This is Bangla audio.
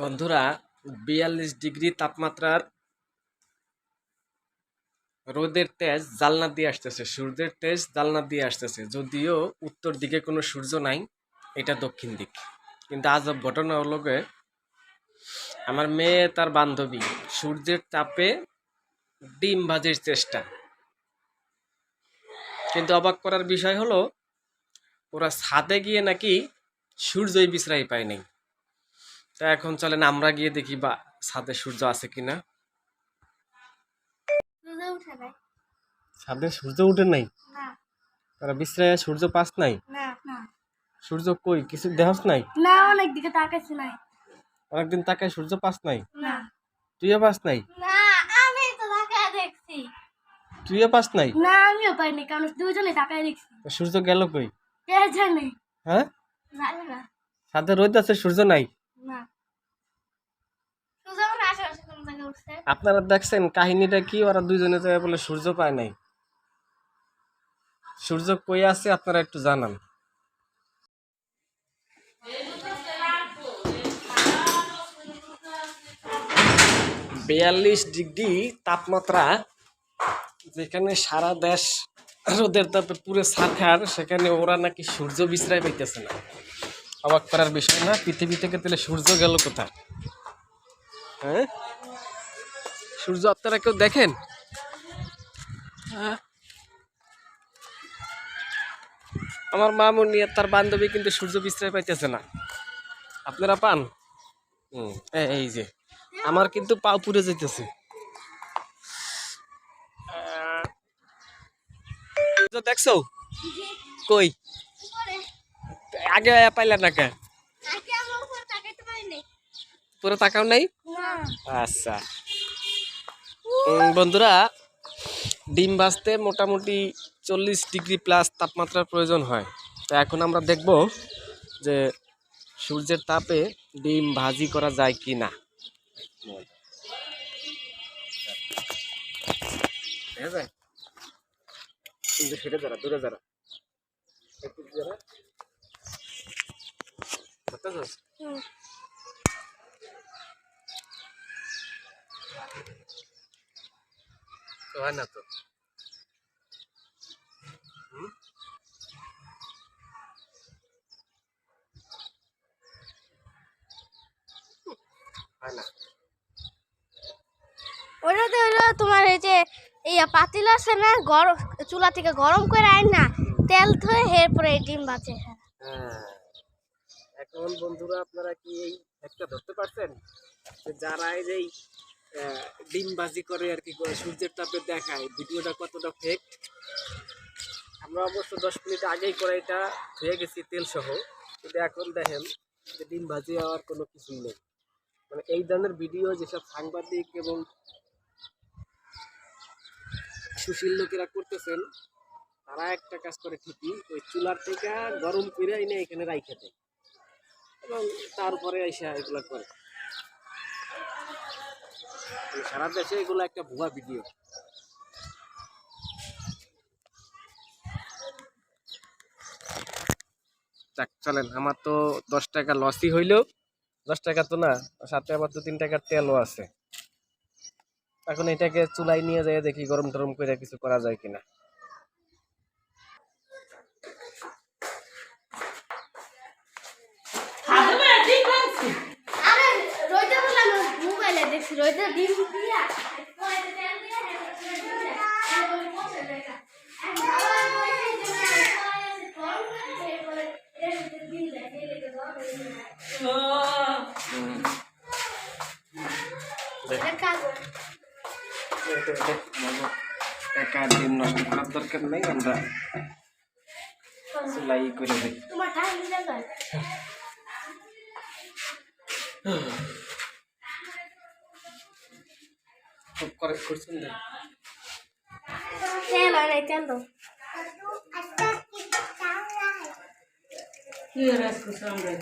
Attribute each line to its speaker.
Speaker 1: বন্ধুরা ৪২ ডিগ্রি তাপমাত্রার রোদের তেজ জালনা দিয়ে আসতেছে, সূর্যের তেজ জালনা দিয়ে আসতেছে। যদিও উত্তর দিকে কোনো সূর্য নাই, এটা দক্ষিণ দিক। কিন্তু আজব ঘটনা হলো গে, আমার মেয়ে তার বান্ধবী সূর্যের তাপে ডিম ভাজির চেষ্টা। কিন্তু অবাক করার বিষয় হলো ওরা ছাদে গিয়ে নাকি সূর্যই বিশ্রাই পায় নাই। তা এখন চলেন আমরা গিয়ে দেখি বা ছাদে সূর্য আছে কিনা। ছাদে সূর্য উঠে নাই, তারা বিশ্রায় সূর্য পাস নাই। সূর্য কই কিছু দেহস নাই?
Speaker 2: না, অনেক দিকে তাকাইছি নাই।
Speaker 1: অনেকদিন তাকায় সূর্য পাস নাই? না। তুইও পাস নাই?
Speaker 2: না, আমি তো তাকায় দেখছি।
Speaker 1: তুইও পাস নাই?
Speaker 2: না, আমিও পাইনি, কারণ দুইজনে তাকায় দেখছি।
Speaker 1: সূর্য গেল কই?
Speaker 2: কে জানে?
Speaker 1: হ্যাঁ,
Speaker 2: জানি না।
Speaker 1: ছাদে রোদ আছে, সূর্য নাই।
Speaker 2: না, সূর্য আমার আশেপাশে কোন জায়গায় উঠছে।
Speaker 1: আপনারা দেখছেন কাহিনীটা কি? ওরা দুইজনে যায় বলে সূর্য পায় নাই। সূর্য কই আছে আপনারা একটু জানান। বিয়াল্লিশ ডিগ্রি তাপমাত্রা, যেখানে সারা দেশ রোদের তাপে পুরো ছারখার, সেখানে ওরা নাকি সূর্য বিশ্রায় পাইতেছে না। অবাক করার বিষয় না? পৃথিবী থেকে তাহলে সূর্য গেল কোথায়? হ্যাঁ, সূর্য আপনারা কেউ দেখেন? আমার মামুনি আর তার বান্ধবী কিন্তু সূর্য বিশ্রায় পাইতেছে না। আপনারা পান? এই যে আমার কিন্তু পা পুড়ে যেতেছে। দেখছো কই? আগে পাইলা না কে? পুরো তাকাও নাই? আচ্ছা বন্ধুরা, ডিম ভাজতে মোটামুটি 40 ডিগ্রি প্লাস তাপমাত্রার প্রয়োজন হয়। তো এখন আমরা দেখব যে সূর্যের তাপে ডিম ভাজি করা যায় কি না। সেটা যারা দূরে যারা হয় না তো।
Speaker 2: ওটাতে হলো তোমার এই যে পাতিল আছে না, গরম চুলা থেকে গরম করে আইন না, তেল থয়ে এরপরে ডিম ভাজে।
Speaker 1: এখন বন্ধুরা আপনারা কি এই একটা ধরতে পারছেন যে যারা এই ডিম ভাজি করে আর কি করে সূর্যের তাপে দেখায়, ভিডিওটা কতটা ফেক? আমরা অবশ্য 10 মিনিট আগেই করে এটা ধুয়ে গেছি তেল সহ, কিন্তু এখন দেখেন যে ডিম ভাজি হওয়ার কোনো কিছুই নেই। মানে এই ধরনের ভিডিও যেসব সাংবাদিক এবং সুশীল লোকেরা করতেছেন, তারা একটা কাজ করে ঠিকই, ওই চুলার থেকে গরম করে এনে এখানে রাইখে দেয় এবং তারপরে এসে এগুলো করে। সারা দেশে এগুলো একটা ভুয়া ভিডিও। চলেন, আমার তো 10 টাকা লসই হইল। 10 টাকা তো না, সাথে আবার 2-3 টাকার তেলও আছে। এখন এটাকে চুলাই নিয়ে যায় দেখি গরম টরম করে কিছু করা যায় কিনা।
Speaker 2: মোবাইলে দেখছি রোদে ডিম দিয়া
Speaker 1: টাকা ডিম নষ্ট করার দরকার নেই, আমরা চুলাই করে দিই।
Speaker 2: তোমার টাইম দিলে
Speaker 1: খুব করে করছেন না?
Speaker 2: তেল আনাই তেল দাও।
Speaker 3: কি রাস করছ আমরা?